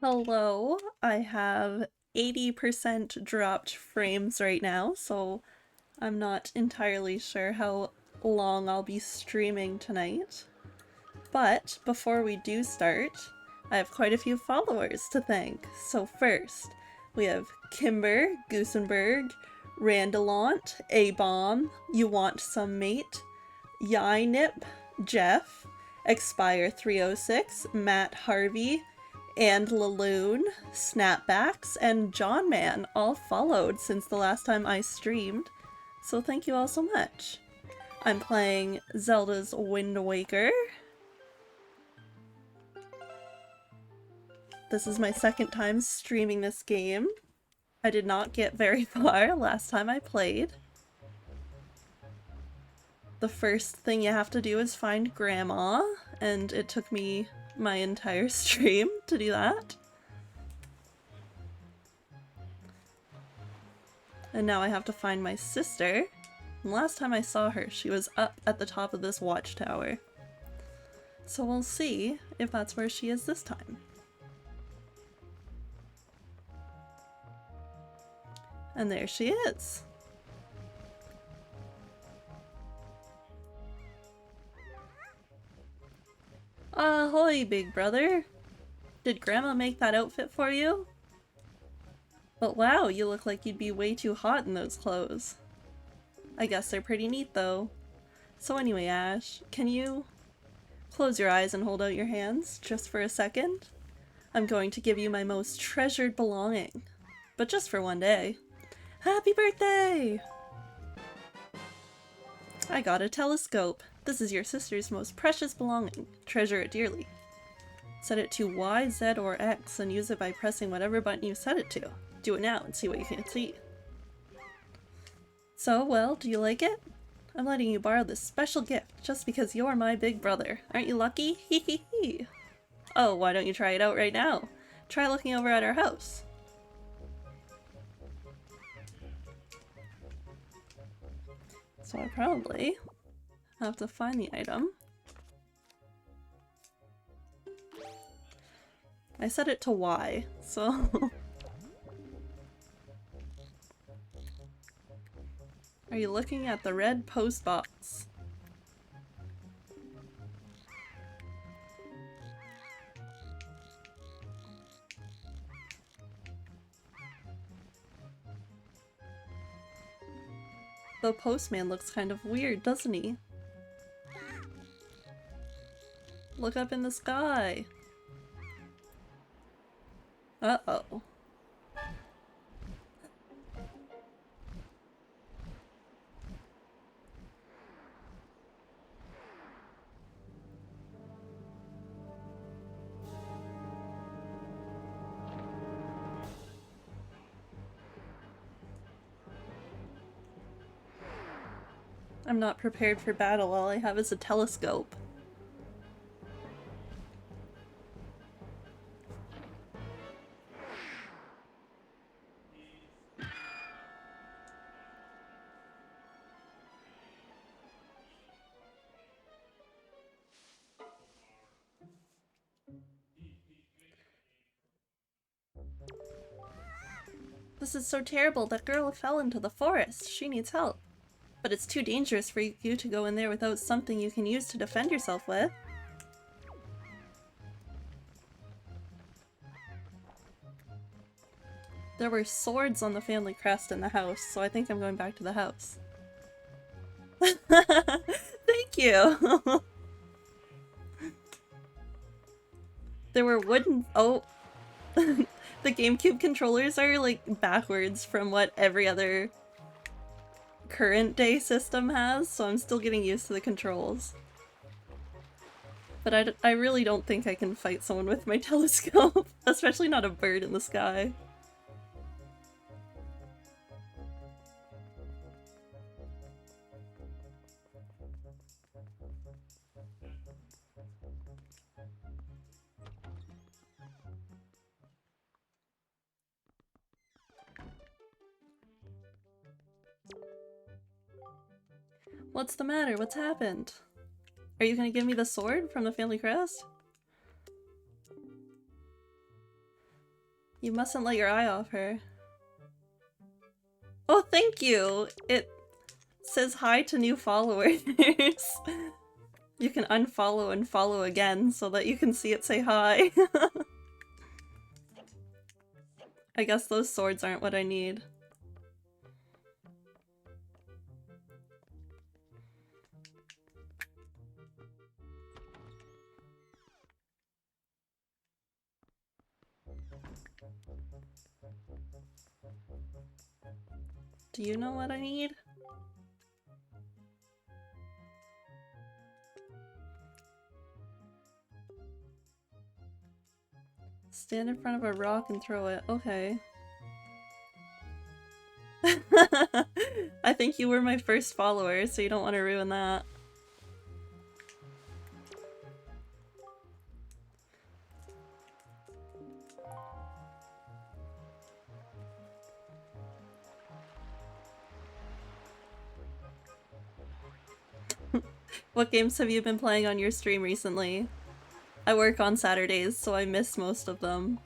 Hello, I have 80% dropped frames right now, so I'm not entirely sure how long I'll be streaming tonight. But before we do start, I have quite a few followers to thank. So first, we have Kimber, Goosenberg, Randalant, A-Bomb, You Want Some Mate, Yinip, Jeff, Expire306, Matt Harvey, and Laloon, Snapbacks, and John Man all followed since the last time I streamed, so thank you all so much. I'm playing Zelda's Wind Waker. This is my second time streaming this game. I did not get very far last time I played. The first thing you have to do is find Grandma, and it took me my entire stream to do that. And now I have to find my sister. And last time I saw her, she was up at the top of this watchtower. So we'll see if that's where she is this time. And there she is. Ahoy, big brother! Did Grandma make that outfit for you? But wow, you look like you'd be way too hot in those clothes. I guess they're pretty neat though. So anyway, Ash, can you close your eyes and hold out your hands just for a second? I'm going to give you my most treasured belonging, but just for one day. Happy birthday! I got a telescope. This is your sister's most precious belonging. Treasure it dearly. Set it to Y, Z, or X and use it by pressing whatever button you set it to. Do it now and see what you can see. So, well, do you like it? I'm letting you borrow this special gift just because you're my big brother. Aren't you lucky? Hee hee hee. Oh, why don't you try it out right now? Try looking over at our house. So I probably have to find the item. I set it to Y, so... Are you looking at the red post box? The postman looks kind of weird, doesn't he? Look up in the sky! Uh-oh. I'm not prepared for battle, all I have is a telescope. This is so terrible, that girl fell into the forest. She needs help. But it's too dangerous for you to go in there without something you can use to defend yourself with. There were swords on the family crest in the house, so I think I'm going back to the house. Thank you! There were wooden- oh. The GameCube controllers are like backwards from what every other current day system has, so I'm still getting used to the controls. But I really don't think I can fight someone with my telescope, especially not a bird in the sky. What's the matter? What's happened? Are you gonna give me the sword from the family crest? You mustn't let your eye off her. Oh, thank you! It says hi to new followers. You can unfollow and follow again so that you can see it say hi. I guess those swords aren't what I need. Do you know what I need? Stand in front of a rock and throw it. Okay. I think you were my first follower, so you don't want to ruin that. What games have you been playing on your stream recently? I work on Saturdays, so I miss most of them.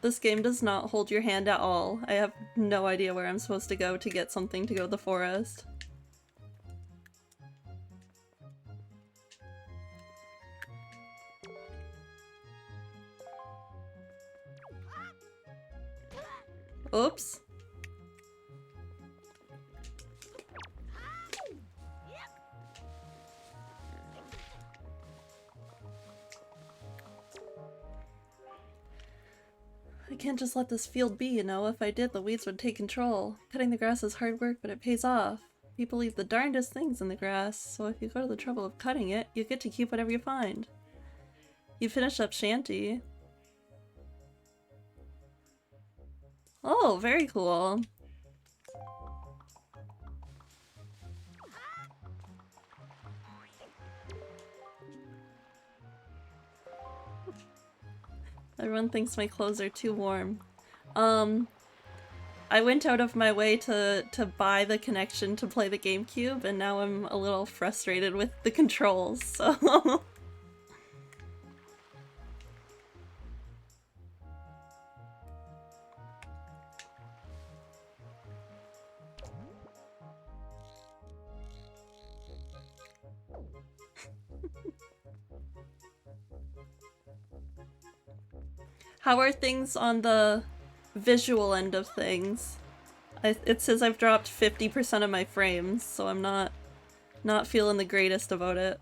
This game does not hold your hand at all. I have no idea where I'm supposed to go to get something to go to the forest. Oops. I can't just let this field be, you know? If I did, the weeds would take control. Cutting the grass is hard work, but it pays off. People leave the darndest things in the grass, so if you go to the trouble of cutting it, you get to keep whatever you find. You finished up Shanty. Oh, very cool. Everyone thinks my clothes are too warm. I went out of my way to buy the connection to play the GameCube, and now I'm a little frustrated with the controls, so... How are things on the visual end of things? It says I've dropped 50% of my frames, so I'm not feeling the greatest about it.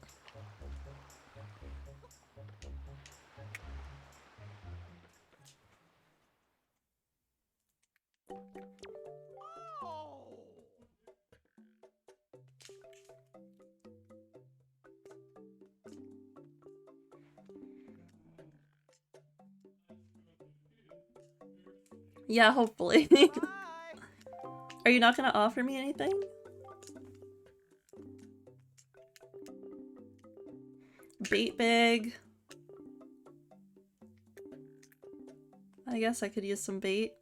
Yeah, hopefully. Are you not gonna offer me anything? Bait bag. I guess I could use some bait.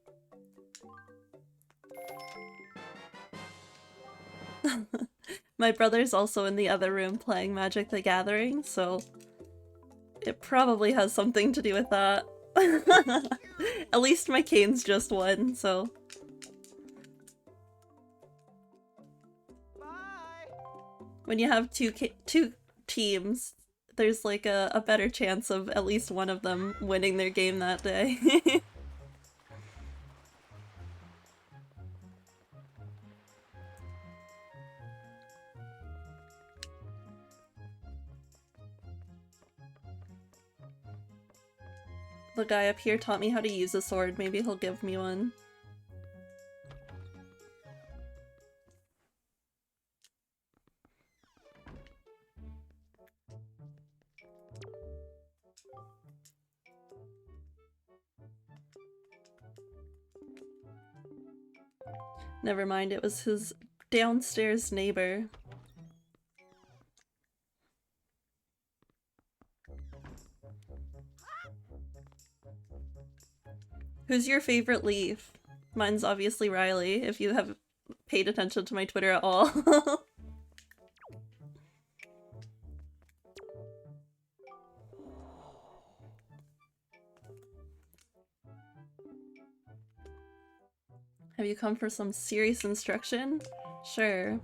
My brother's also in the other room playing Magic the Gathering, so it probably has something to do with that. At least my cane's just one, so... When you have two teams, there's like a better chance of at least one of them winning their game that day. The guy up here taught me how to use a sword, maybe he'll give me one. Never mind, it was his downstairs neighbor. Who's your favorite leaf? Mine's obviously Riley, if you have paid attention to my Twitter at all. Have you come for some serious instruction? Sure.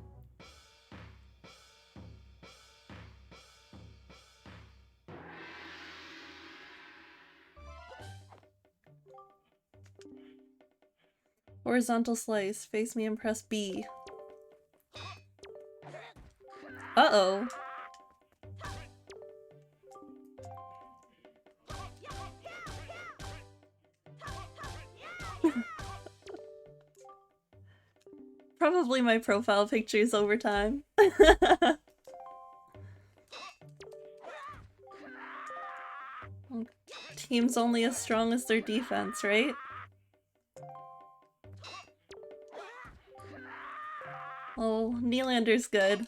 Horizontal slice. Face me and press B. Uh-oh. Probably my profile pictures over time. Team's only as strong as their defense, right? Oh, Nylander's good.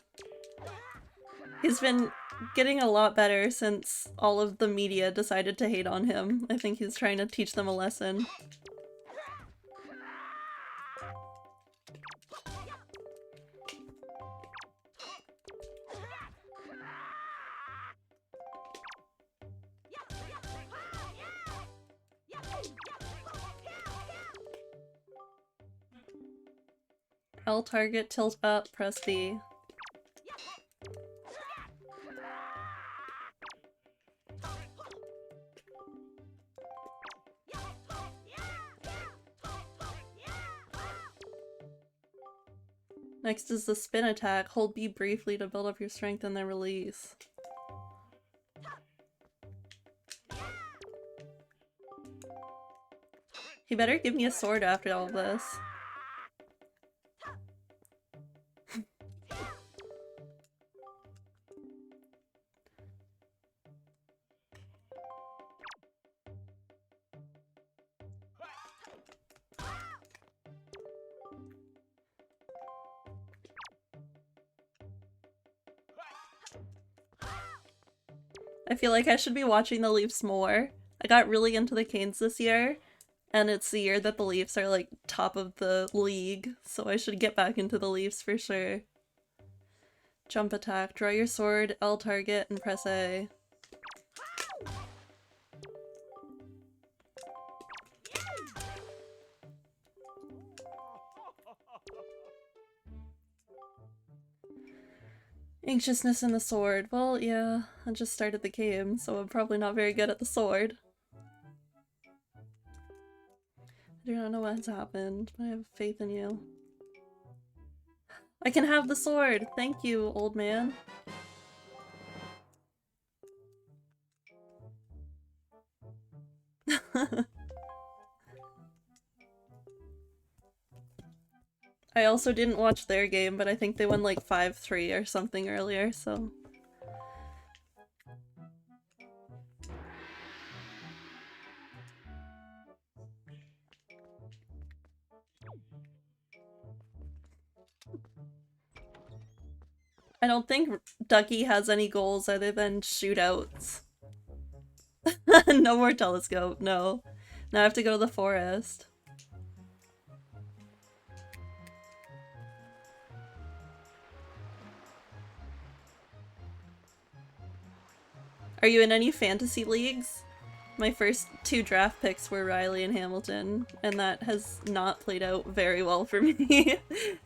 He's been getting a lot better since all of the media decided to hate on him. I think he's trying to teach them a lesson. L target, tilt up, press B. Next is the spin attack. Hold B briefly to build up your strength and then release. He better give me a sword after all of this. I feel like I should be watching the Leafs more. I got really into the Canes this year, and it's the year that the Leafs are like top of the league, so I should get back into the Leafs for sure. Jump attack. Draw your sword, L target, and press A. Anxiousness in the sword. Well, yeah, I just started the game, so I'm probably not very good at the sword. I do not know what has happened, but I have faith in you. I can have the sword! Thank you, old man. I also didn't watch their game, but I think they won like 5-3 or something earlier, so... I don't think Ducky has any goals other than shootouts. No more telescope, no. Now I have to go to the forest. Are you in any fantasy leagues? My first 2 draft picks were Riley and Hamilton, and that has not played out very well for me.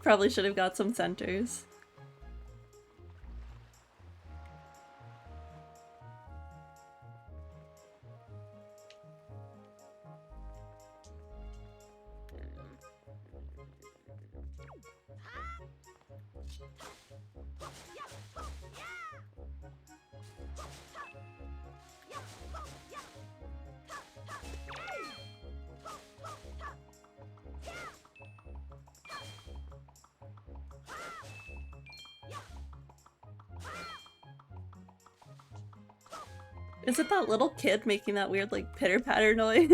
Probably should have got some centers. Is it that little kid making that weird, like, pitter-patter noise?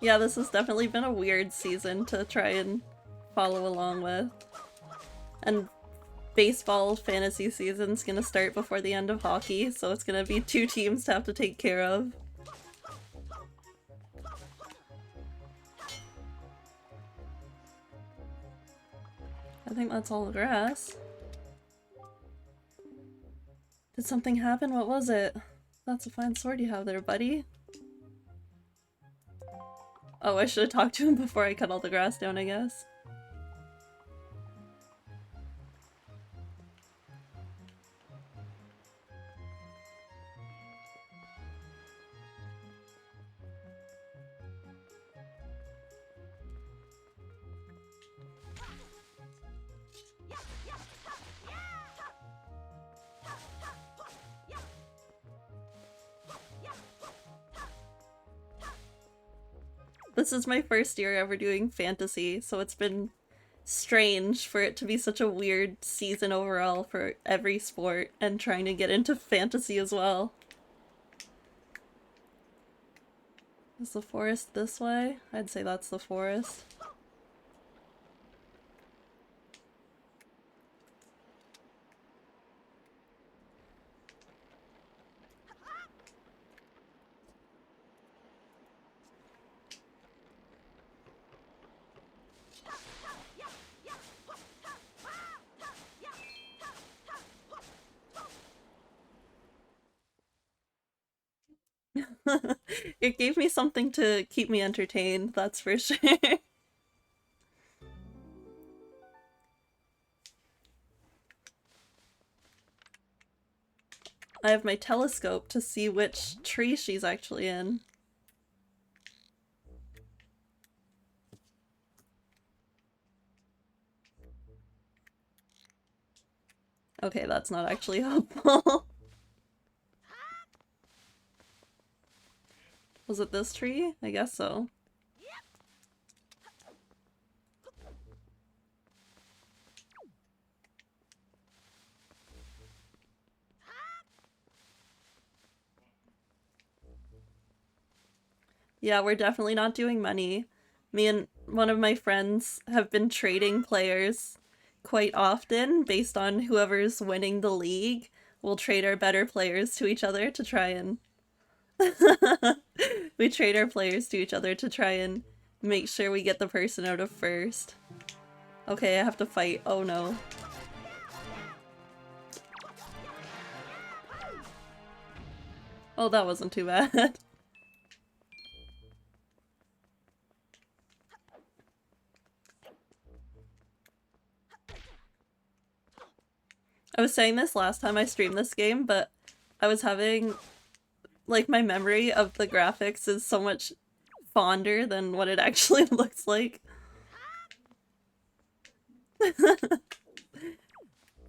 Yeah, this has definitely been a weird season to try and follow along with. And baseball fantasy season's gonna start before the end of hockey, so it's gonna be 2 teams to have to take care of. I think that's all the grass. Did something happen? What was it? That's a fine sword you have there, buddy. Oh, I should have talked to him before I cut all the grass down, I guess. This is my first year ever doing fantasy, so it's been strange for it to be such a weird season overall for every sport and trying to get into fantasy as well. Is the forest this way? I'd say that's the forest. It gave me something to keep me entertained, that's for sure. I have my telescope to see which tree she's actually in. Okay, that's not actually helpful. Was it this tree? I guess so. Yeah, we're definitely not doing money. Me and one of my friends have been trading players quite often based on whoever's winning the league. We'll trade our better players to each other to try and we trade our players to each other to try and make sure we get the person out of first. Okay, I have to fight. Oh no. Oh, that wasn't too bad. I was saying this last time I streamed this game, but I was having, like, my memory of the graphics is so much fonder than what it actually looks like.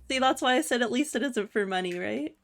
See, that's why I said at least it isn't for money, right?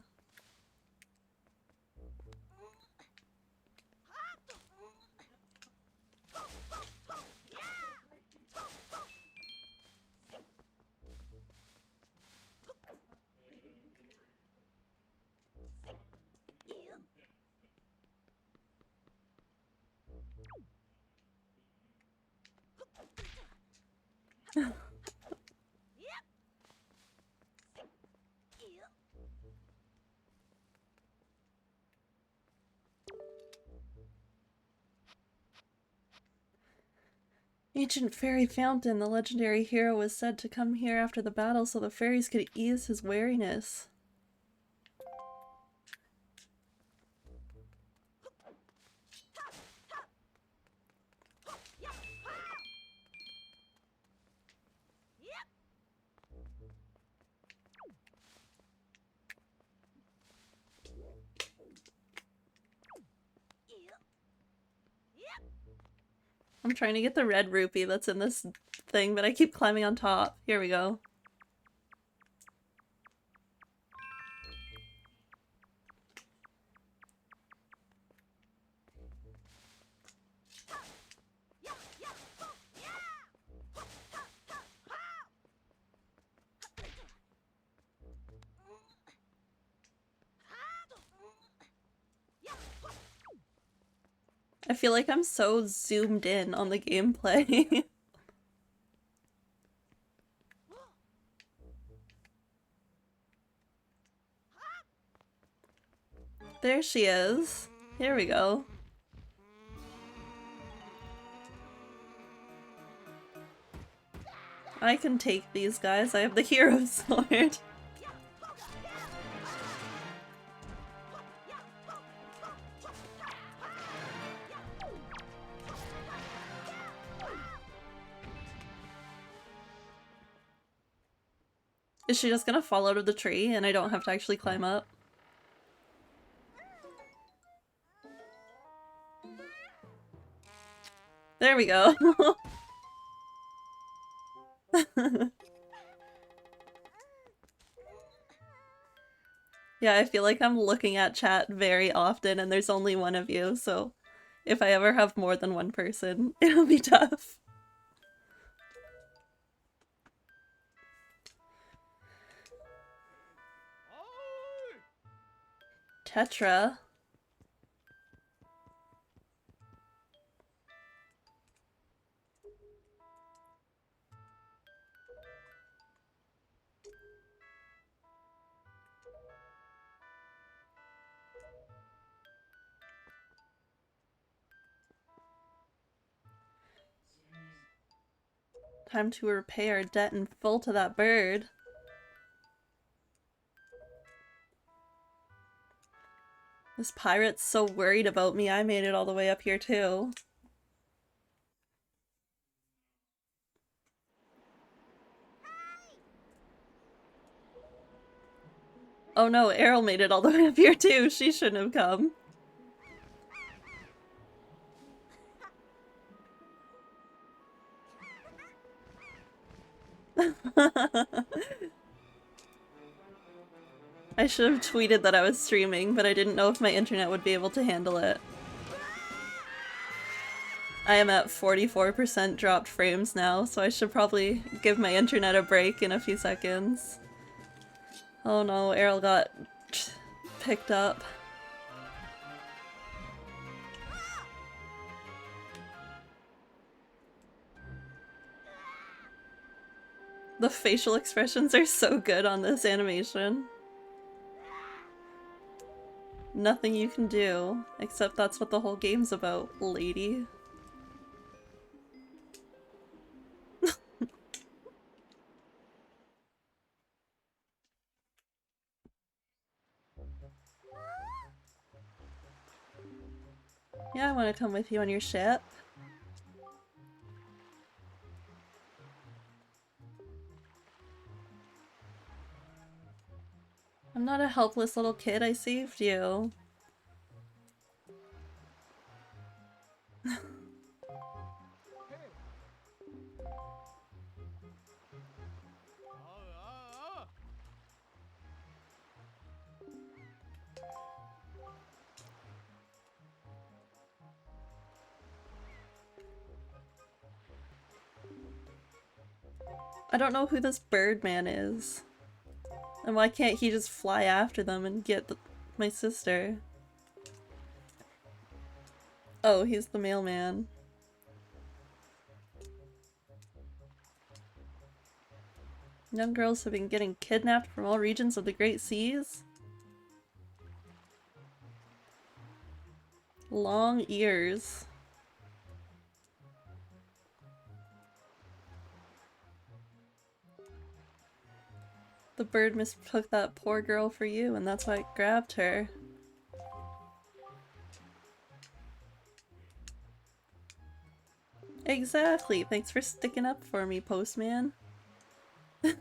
Ancient fairy fountain. The legendary hero was said to come here after the battle so the fairies could ease his weariness. I'm trying to get the red rupee that's in this thing, but I keep climbing on top. Here we go. I feel like I'm so zoomed in on the gameplay. There she is. Here we go. I can take these guys. I have the hero sword. Is she just gonna fall out of the tree and I don't have to actually climb up? There we go. Yeah, I feel like I'm looking at chat very often and there's only one of you, so if I ever have more than one person, it'll be tough. Tetra. Time to repay our debt in full to that bird. This pirate's so worried about me, I made it all the way up here too. Oh no, Errol made it all the way up here too, she shouldn't have come. I should have tweeted that I was streaming, but I didn't know if my internet would be able to handle it. I am at 44% dropped frames now, so I should probably give my internet a break in a few seconds. Oh no, Errol got picked up. The facial expressions are so good on this animation. Nothing you can do, except that's what the whole game's about, lady. Yeah, I want to come with you on your ship. I'm not a helpless little kid, I saved you. I don't know who this Birdman is. And why can't he just fly after them and get my sister? Oh, he's the mailman. Young girls have been getting kidnapped from all regions of the Great Seas? Long ears. The bird mistook that poor girl for you, and that's why it grabbed her. Exactly! Thanks for sticking up for me, postman. And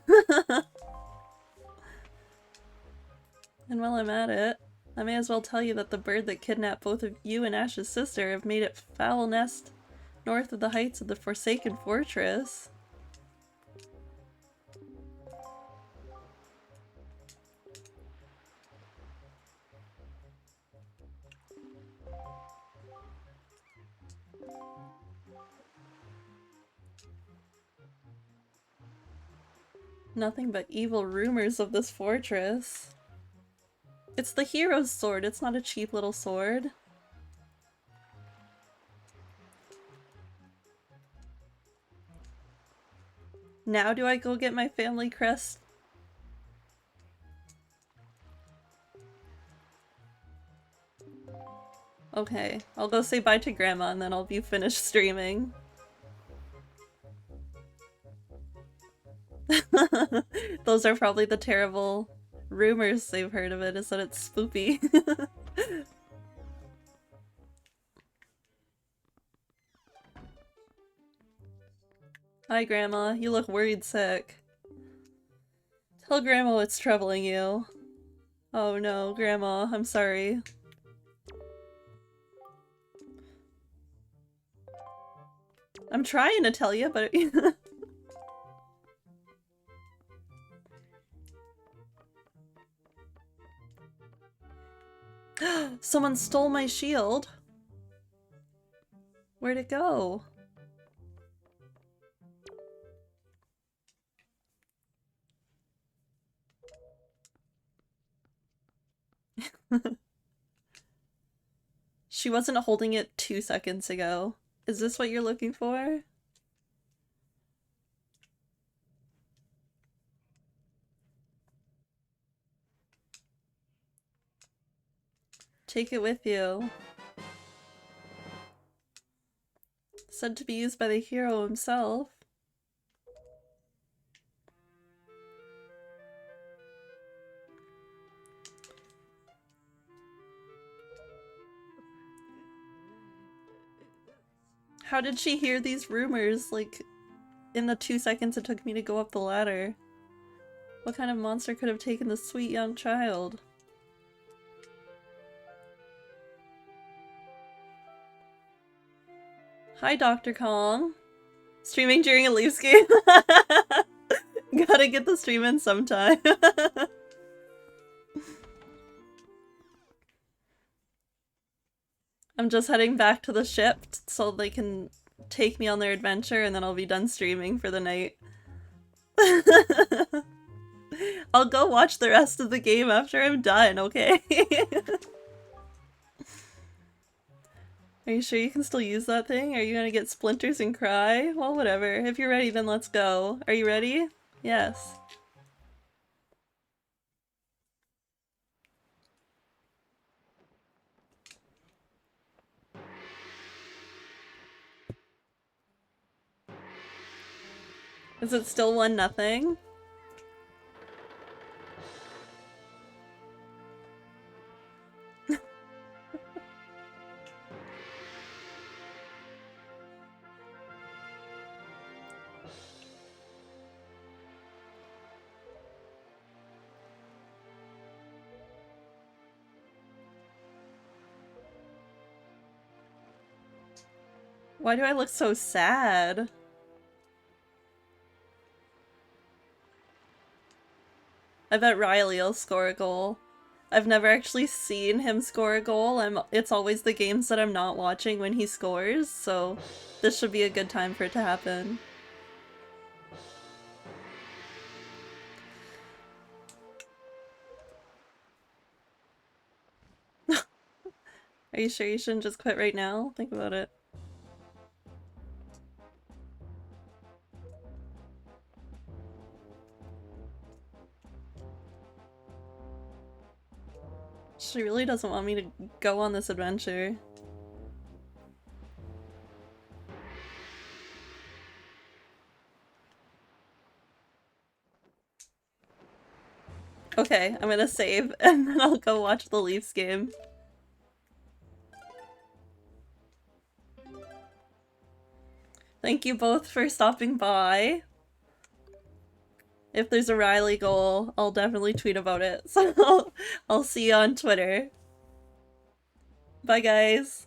while I'm at it, I may as well tell you that the bird that kidnapped both of you and Ash's sister have made its foul nest north of the heights of the Forsaken Fortress. Nothing but evil rumors of this fortress. It's the hero's sword, it's not a cheap little sword. Now do I go get my family crest? Okay, I'll go say bye to Grandma and then I'll be finished streaming. Those are probably the terrible rumors they've heard of it, is that it's spoopy. Hi Grandma, you look worried sick. Tell Grandma what's troubling you. Oh no, Grandma, I'm sorry. I'm trying to tell you, but someone stole my shield. Where'd it go? She wasn't holding it 2 seconds ago. Is this what you're looking for? Take it with you. Said to be used by the hero himself. How did she hear these rumors, like, in the 2 seconds it took me to go up the ladder? What kind of monster could have taken this sweet young child? Hi, Dr. Kong. Streaming during a Leafs game? Gotta get the stream in sometime. I'm just heading back to the ship so they can take me on their adventure and then I'll be done streaming for the night. I'll go watch the rest of the game after I'm done, okay? Are you sure you can still use that thing? Are you gonna get splinters and cry? Well, whatever. If you're ready, then let's go. Are you ready? Yes. Is it still 1-0? Why do I look so sad? I bet Riley'll score a goal. I've never actually seen him score a goal. It's always the games that I'm not watching when he scores, so this should be a good time for it to happen. Are you sure you shouldn't just quit right now? Think about it. She really doesn't want me to go on this adventure. Okay, I'm gonna save and then I'll go watch the Leafs game. Thank you both for stopping by. If there's a Riley goal, I'll definitely tweet about it. So I'll see you on Twitter. Bye guys.